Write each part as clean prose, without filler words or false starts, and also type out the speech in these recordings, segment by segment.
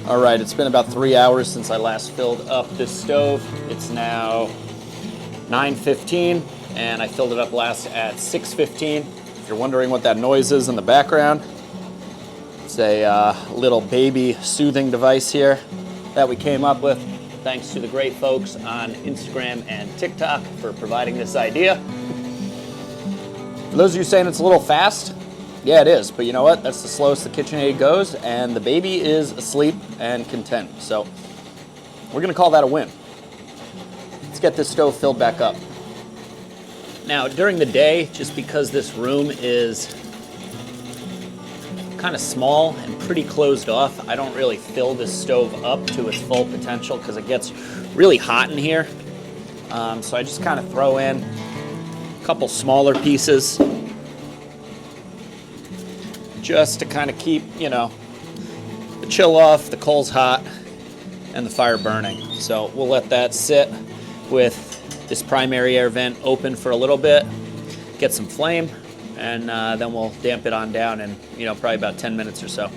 All right, it's been about 3 hours since I last filled up this stove. It's now 9:15, and I filled it up last at 6:15. If you're wondering what that noise is in the background, it's a little baby soothing device here that we came up with. Thanks to the great folks on Instagram and TikTok for providing this idea. For those of you saying it's a little fast, yeah, it is, but you know what? That's the slowest the KitchenAid goes, and the baby is asleep and content. So we're gonna call that a win. Let's get this stove filled back up. Now, during the day, just because this room is kind of small and pretty closed off, I don't really fill this stove up to its full potential because it gets really hot in here. So I just kind of throw in a couple smaller pieces just to kind of keep, you know, the chill off, the coals hot, and the fire burning. So we'll let that sit with this primary air vent open for a little bit, get some flame, and then we'll damp it on down in, you know, probably about 10 minutes or so.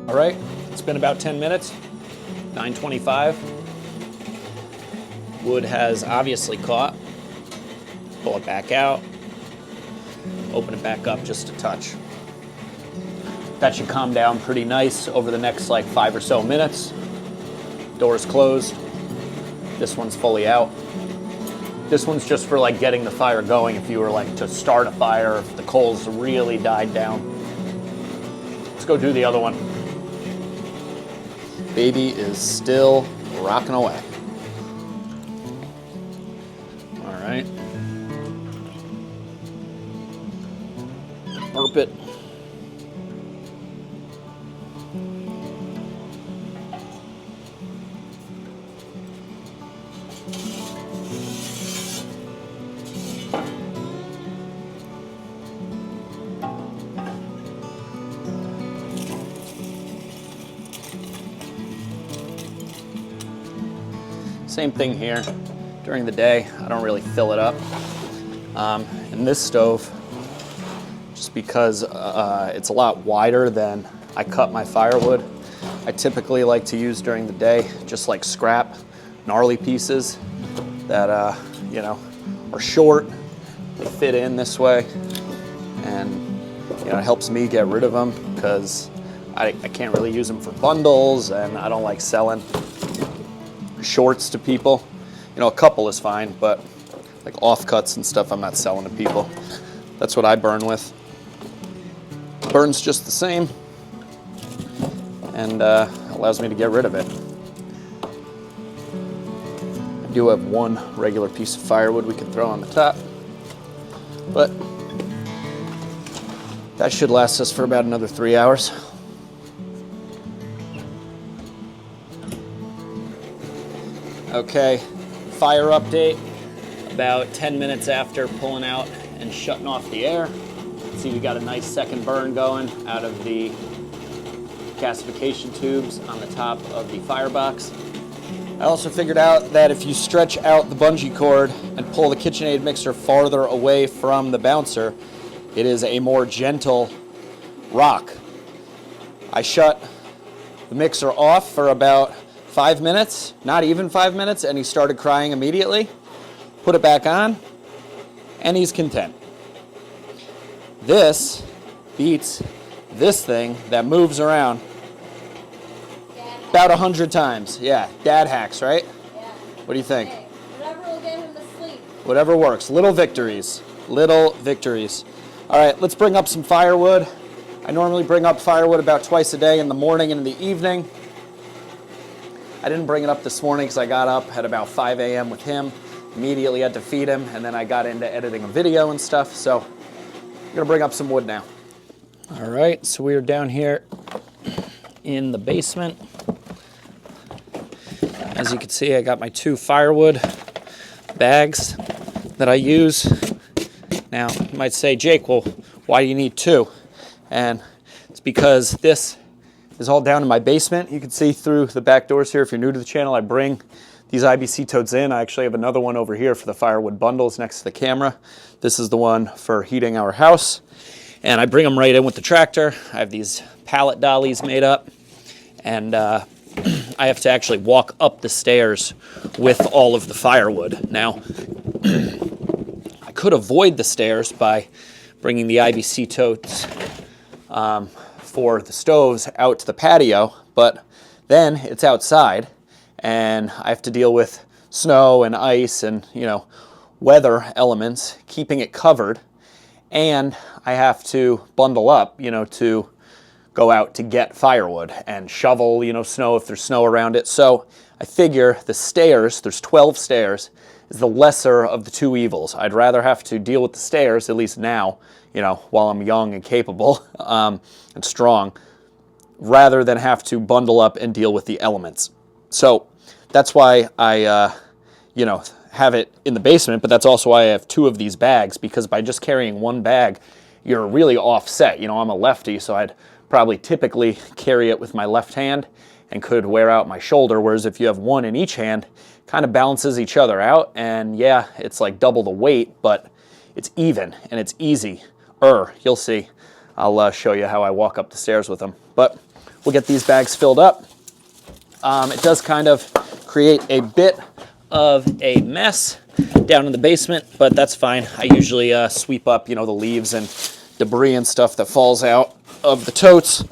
All right, it's been about 10 minutes, 9:25. Wood has obviously caught. Pull it back out, open it back up just a touch. That should calm down pretty nice over the next like 5 or so minutes. Door's closed. This one's fully out. This one's just for like getting the fire going if you were like to start a fire, if the coals really died down. Let's go do the other one. Baby is still rocking away. All right. Burp it. Same thing here. During the day, I don't really fill it up. In this stove, just because it's a lot wider than I cut my firewood, I typically like to use during the day just like scrap, gnarly pieces that you know, are short, they fit in this way, and you know, it helps me get rid of them because I can't really use them for bundles, and I don't like selling shorts to people. You know, a couple is fine, but like offcuts and stuff I'm not selling to people. That's what I burn with. Burns just the same, and allows me to get rid of it. I do have one regular piece of firewood we can throw on the top, but that should last us for about another 3 hours. Okay, fire update. About 10 minutes after pulling out and shutting off the air. See, we got a nice second burn going out of the gasification tubes on the top of the firebox. I also figured out that if you stretch out the bungee cord and pull the KitchenAid mixer farther away from the bouncer, it is a more gentle rock. I shut the mixer off for about 5 minutes, not even 5 minutes, and he started crying immediately. Put it back on, and he's content. This beats this thing that moves around about 100 times. Yeah, dad hacks, right? Yeah. What do you think? Okay. Whatever will get him to sleep. Whatever works. Little victories. Little victories. All right, let's bring up some firewood. I normally bring up firewood about twice a day, in the morning and in the evening. I didn't bring it up this morning because I got up at about 5 a.m. with him, immediately had to feed him, and then I got into editing a video and stuff, so I'm gonna bring up some wood now. All right, so we are down here in the basement. As you can see, I got my 2 firewood bags that I use. Now, you might say, Jake, well, why do you need 2? And because this is all down in my basement. You can see through the back doors here. If you're new to the channel, I bring these IBC totes in. I actually have another one over here for the firewood bundles next to the camera. This is the one for heating our house. And I bring them right in with the tractor. I have these pallet dollies made up. And I have to actually walk up the stairs with all of the firewood. Now, I could avoid the stairs by bringing the IBC totes for the stoves out to the patio, but then it's outside and I have to deal with snow and ice and, you know, weather elements, keeping it covered, and I have to bundle up, you know, to go out to get firewood and shovel, you know, snow if there's snow around it. So I figure the stairs, there's 12 stairs, is the lesser of the two evils. I'd rather have to deal with the stairs, at least now, you know, while I'm young and capable and strong, rather than have to bundle up and deal with the elements. So that's why I, you know, have it in the basement, but that's also why I have two of these bags, because by just carrying one bag, you're really offset. You know, I'm a lefty, so I'd probably typically carry it with my left hand and could wear out my shoulder, whereas if you have one in each hand, kind of balances each other out, and yeah, it's like double the weight, but it's even and it's easy. You'll see. I'll show you how I walk up the stairs with them. But we'll get these bags filled up. It does kind of create a bit of a mess down in the basement, but that's fine. I usually sweep up, you know, the leaves and debris and stuff that falls out of the totes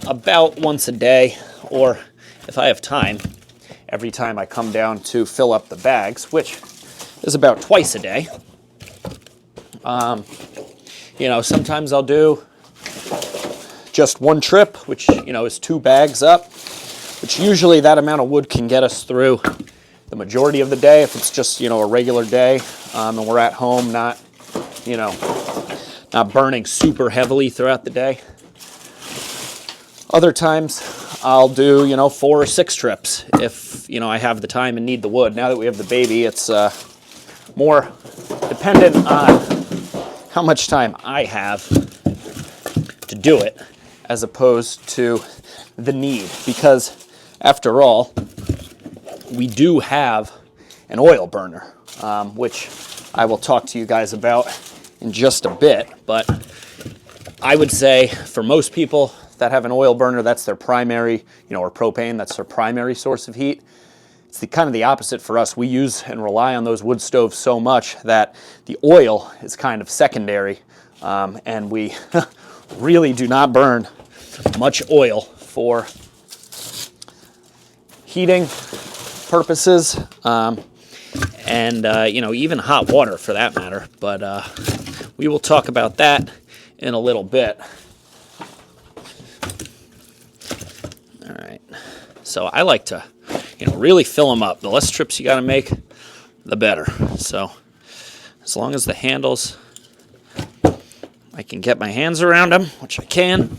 about once a day, or if I have time, every time I come down to fill up the bags, which is about twice a day. You know, sometimes I'll do just one trip, which, you know, is 2 bags up, which usually that amount of wood can get us through the majority of the day if it's just, you know, a regular day and we're at home, not, you know, not burning super heavily throughout the day. Other times I'll do, you know, 4 or 6 trips if, you know, I have the time and need the wood. Now that we have the baby, it's more dependent on how much time I have to do it as opposed to the need, because after all, we do have an oil burner, which I will talk to you guys about in just a bit. But I would say for most people that have an oil burner, that's their primary, you know, or propane, that's their primary source of heat. It's kind of the opposite for us. We use and rely on those wood stoves so much that the oil is kind of secondary, and we really do not burn much oil for heating purposes, and you know, even hot water for that matter. But we will talk about that in a little bit. All right, so I like to, you know, really fill them up. The less trips you got to make, the better. So as long as the handles, I can get my hands around them, which I can.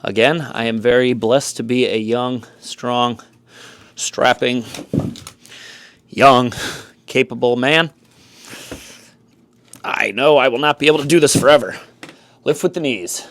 Again, I am very blessed to be a young, strong, strapping, young, capable man. I know I will not be able to do this forever. Lift with the knees.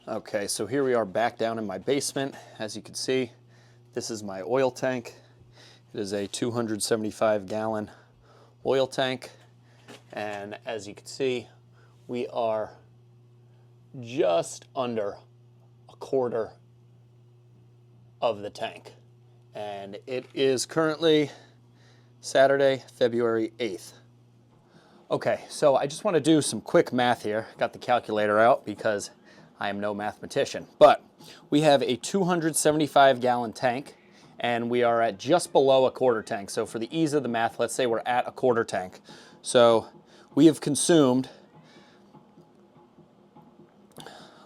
Okay, so here we are back down in my basement. As you can see, this is my oil tank. It is a 275-gallon oil tank. And as you can see, we are just under a quarter of the tank. And it is currently Saturday, February 8th. Okay, so I just want to do some quick math here. Got the calculator out because I am no mathematician. But we have a 275-gallon tank, and we are at just below a quarter tank. So for the ease of the math, let's say we're at a quarter tank. So we have consumed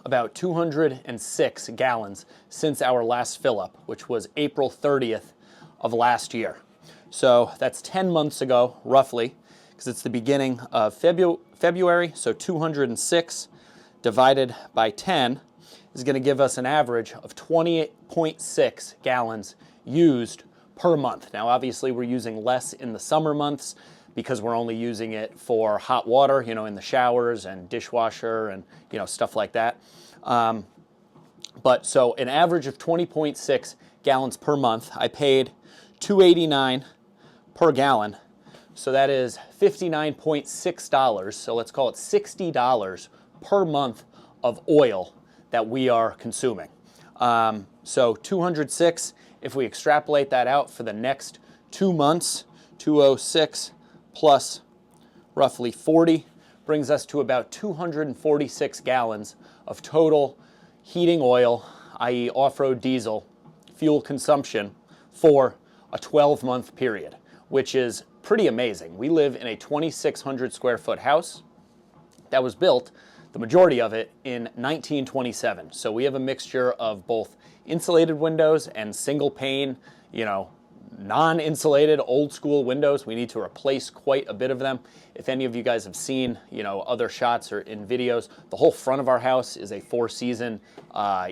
about 206 gallons since our last fill up, which was April 30th of last year. So that's 10 months ago, roughly, because it's the beginning of February. So 206 divided by 10 is going to give us an average of 20.6 gallons used per month. Now, obviously, we're using less in the summer months because we're only using it for hot water, you know, in the showers and dishwasher and, you know, stuff like that. But so an average of 20.6 gallons per month. I paid $2.89 per gallon. So that is $59.6. So let's call it $60 per month of oil that we are consuming. So 206, if we extrapolate that out for the next 2 months, 206 plus roughly 40 brings us to about 246 gallons of total heating oil, i.e. off-road diesel, fuel consumption for a 12-month period, which is pretty amazing. We live in a 2,600 square foot house that was built, the majority of it, in 1927. So we have a mixture of both insulated windows and single pane, you know, non-insulated old school windows. We need to replace quite a bit of them. If any of you guys have seen, you know, other shots or in videos, the whole front of our house is a 4-season,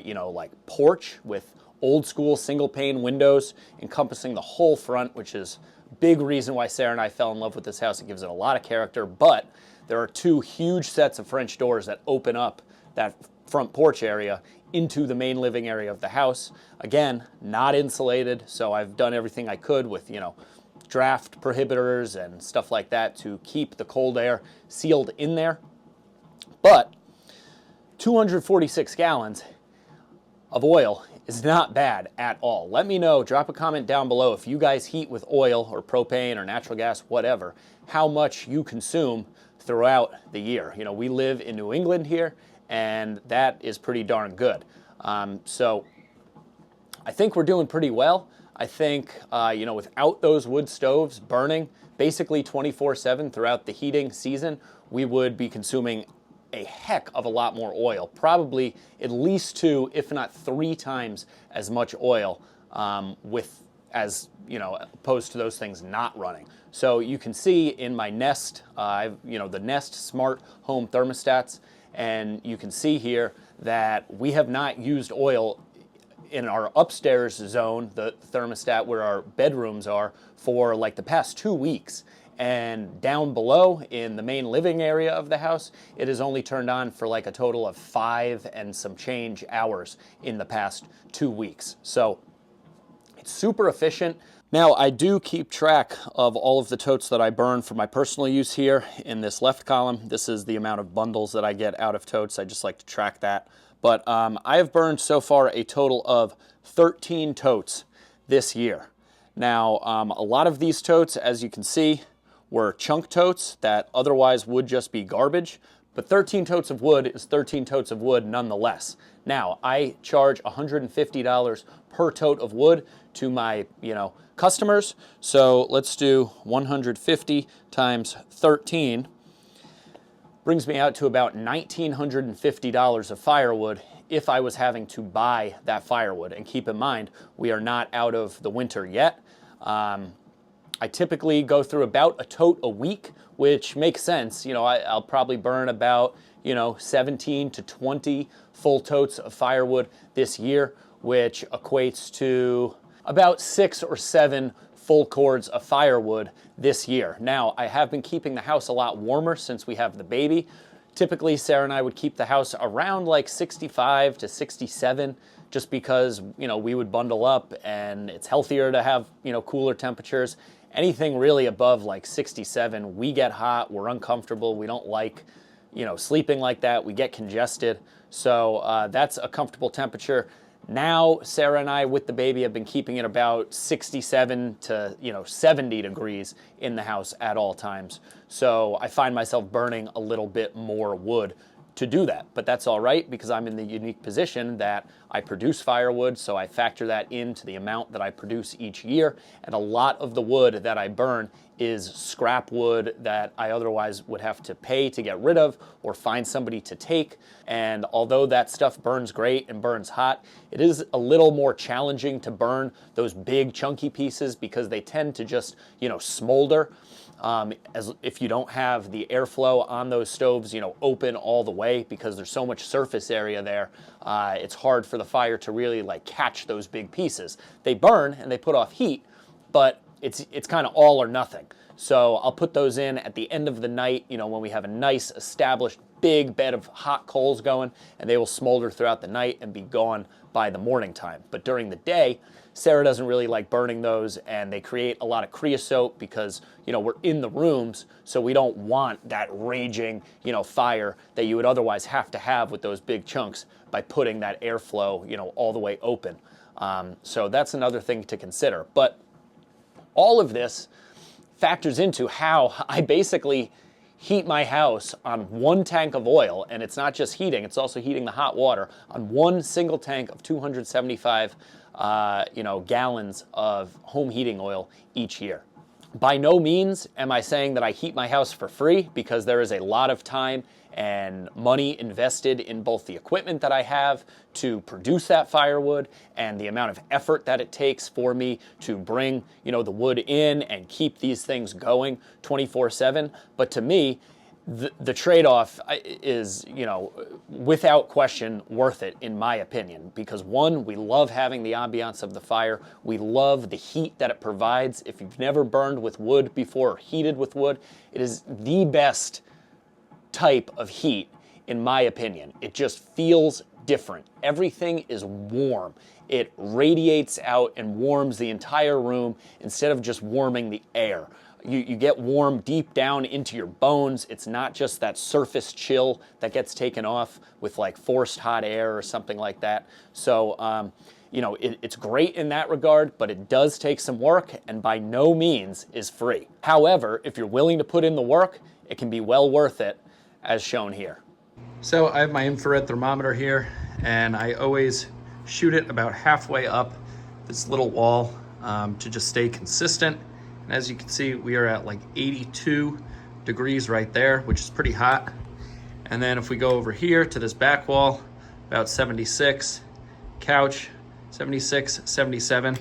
you know, like porch with old school single pane windows encompassing the whole front, which is a big reason why Sarah and I fell in love with this house. It gives it a lot of character, but there are 2 huge sets of French doors that open up that front porch area into the main living area of the house. Again, not insulated, so I've done everything I could with, you know, draft prohibitors and stuff like that to keep the cold air sealed in there. But 246 gallons of oil is not bad at all. Let me know, drop a comment down below if you guys heat with oil or propane or natural gas, whatever, how much you consume throughout the year. You know, we live in New England here, and that is pretty darn good. So I think we're doing pretty well. I think, you know, without those wood stoves burning basically 24/7 throughout the heating season, we would be consuming a heck of a lot more oil, probably at least 2, if not 3 times as much oil you know, opposed to those things not running. So you can see in my Nest, you know, the Nest smart home thermostats, and you can see here that we have not used oil in our upstairs zone, the thermostat where our bedrooms are, for like the past 2 weeks. And down below in the main living area of the house, it is only turned on for like a total of 5 and some change hours in the past 2 weeks. So it's super efficient. Now, I do keep track of all of the totes that I burn for my personal use here in this left column. This is the amount of bundles that I get out of totes. I just like to track that. But I have burned so far a total of 13 totes this year. Now, a lot of these totes, as you can see, were chunk totes that otherwise would just be garbage. But 13 totes of wood is 13 totes of wood nonetheless. Now, I charge $150 per tote of wood to my, you know, customers. So let's do 150 times 13. Brings me out to about $1,950 of firewood if I was having to buy that firewood. And keep in mind, we are not out of the winter yet. I typically go through about a tote a week, which makes sense. You know, I'll probably burn about, you know, 17 to 20 full totes of firewood this year, which equates to about 6 or 7 full cords of firewood this year. Now, I have been keeping the house a lot warmer since we have the baby. Typically, Sarah and I would keep the house around like 65 to 67, just because, you know, we would bundle up and it's healthier to have, you know, cooler temperatures. Anything really above like 67, we get hot, we're uncomfortable, we don't like, you know, sleeping like that, we get congested. So that's a comfortable temperature. Now, Sarah and I, with the baby, have been keeping it about 67 to, you know, 70 degrees in the house at all times. So I find myself burning a little bit more wood to do that. But that's all right, because I'm in the unique position that I produce firewood, so I factor that into the amount that I produce each year. And a lot of the wood that I burn is scrap wood that I otherwise would have to pay to get rid of or find somebody to take. And although that stuff burns great and burns hot, it is a little more challenging to burn those big chunky pieces because they tend to just, smolder. As if you don't have the airflow on those stoves, open all the way, because there's so much surface area there, it's hard for the fire to really catch those big pieces. They burn and they put off heat, but it's kind of all or nothing. So I'll put those in at the end of the night, when we have a nice established big bed of hot coals going, and they will smolder throughout the night and be gone by the morning time. But during the day, Sarah doesn't really like burning those, and they create a lot of creosote because, we're in the rooms, so we don't want that raging, fire that you would otherwise have to have with those big chunks by putting that airflow, all the way open. So that's another thing to consider. But all of this factors into how I basically heat my house on one tank of oil, and it's not just heating, it's also heating the hot water on one single tank of 275 gallons of home heating oil each year. By no means am I saying that I heat my house for free, because there is a lot of time and money invested in both the equipment that I have to produce that firewood and the amount of effort that it takes for me to bring, the wood in and keep these things going 24/7. But to me, the trade-off is, without question worth it, in my opinion, because one, we love having the ambiance of the fire. We love the heat that it provides. If you've never burned with wood before or heated with wood, it is the best type of heat, in my opinion. It just feels different. Everything is warm. It radiates out and warms the entire room instead of just warming the air. You get warm deep down into your bones. It's not just that surface chill that gets taken off with forced hot air or something like that. So, it's great in that regard, but it does take some work and by no means is free. However, if you're willing to put in the work, it can be well worth it, as shown here. So I have my infrared thermometer here, and I always shoot it about halfway up this little wall to just stay consistent. And as you can see, we are at 82 degrees right there, which is pretty hot. And then if we go over here to this back wall, about 76, couch, 76, 77.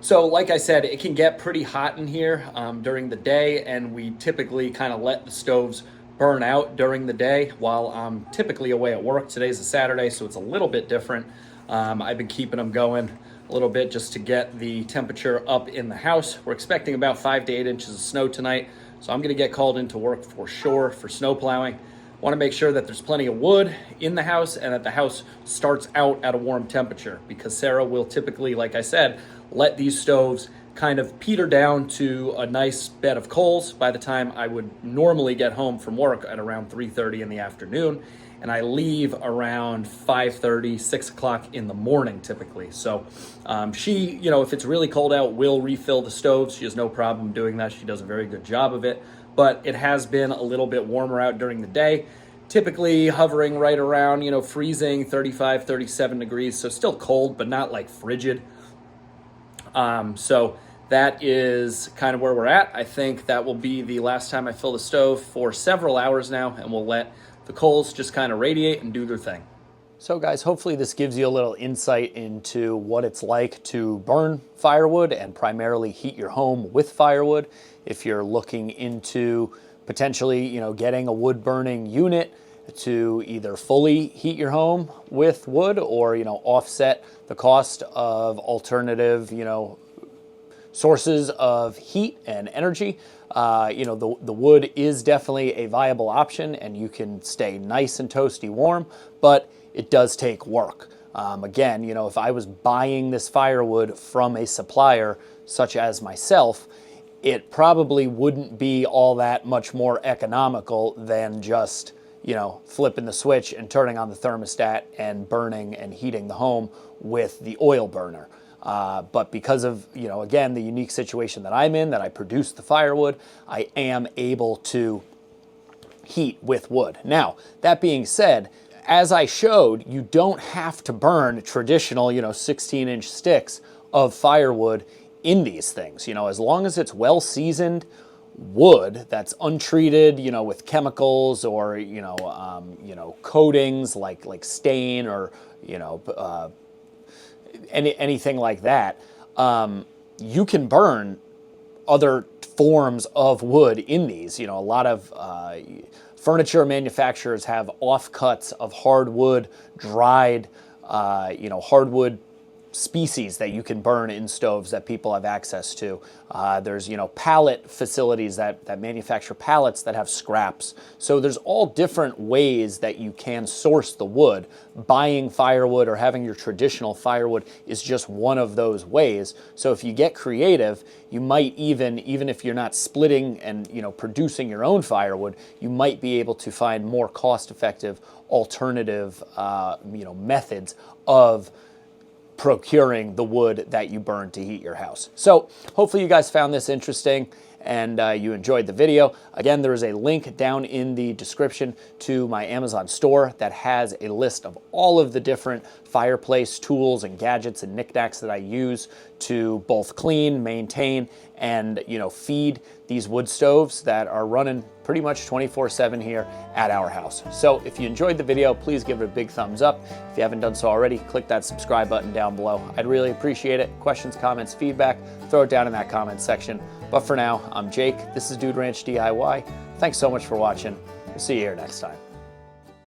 So like I said, it can get pretty hot in here during the day, and we typically kind of let the stoves burn out during the day while I'm typically away at work. Today's a Saturday, so it's a little bit different. I've been keeping them going a little bit just to get the temperature up in the house. We're expecting about 5 to 8 inches of snow tonight, so I'm gonna get called into work for sure for snow plowing. Want to make sure that there's plenty of wood in the house and that the house starts out at a warm temperature, because Sarah will typically, like I said, let these stoves kind of peter down to a nice bed of coals by the time I would normally get home from work at around 3:30 in the afternoon. And I leave around 5:30, 6 o'clock in the morning typically. So she, if it's really cold out, will refill the stoves. She has no problem doing that. She does a very good job of it. But it has been a little bit warmer out during the day, typically hovering right around, freezing 35, 37 degrees. So still cold, but not frigid. So that is kind of where we're at. I think that will be the last time I fill the stove for several hours now, and we'll let the coals just kind of radiate and do their thing. So guys, hopefully this gives you a little insight into what it's like to burn firewood and primarily heat your home with firewood. If you're looking into potentially, getting a wood burning unit to either fully heat your home with wood or, offset the cost of alternative, sources of heat and energy. The wood is definitely a viable option, and you can stay nice and toasty warm, but it does take work. Again, if I was buying this firewood from a supplier such as myself, it probably wouldn't be all that much more economical than just, flipping the switch and turning on the thermostat and burning and heating the home with the oil burner. But because of, again, the unique situation that I'm in, that I produce the firewood, I am able to heat with wood. Now, that being said, as I showed, you don't have to burn traditional, 16-inch sticks of firewood in these things. As long as it's well seasoned wood that's untreated, with chemicals or coatings like stain or anything like that, you can burn other forms of wood in these. A lot of furniture manufacturers have offcuts of hardwood, dried, hardwood species that you can burn in stoves that people have access to. There's, pallet facilities that manufacture pallets that have scraps. So there's all different ways that you can source the wood. Buying firewood or having your traditional firewood is just one of those ways. So if you get creative, you might even if you're not splitting and, producing your own firewood, you might be able to find more cost-effective alternative, methods of procuring the wood that you burn to heat your house. So hopefully you guys found this interesting and you enjoyed the video. Again, there is a link down in the description to my Amazon store that has a list of all of the different fireplace tools and gadgets and knickknacks that I use to both clean, maintain, and feed these wood stoves that are running pretty much 24/7 here at our house. So if you enjoyed the video, please give it a big thumbs up. If you haven't done so already, click that subscribe button down below. I'd really appreciate it. Questions, comments, feedback, throw it down in that comments section. But for now, I'm Jake. This is Dude Ranch DIY. Thanks so much for watching. We'll see you here next time.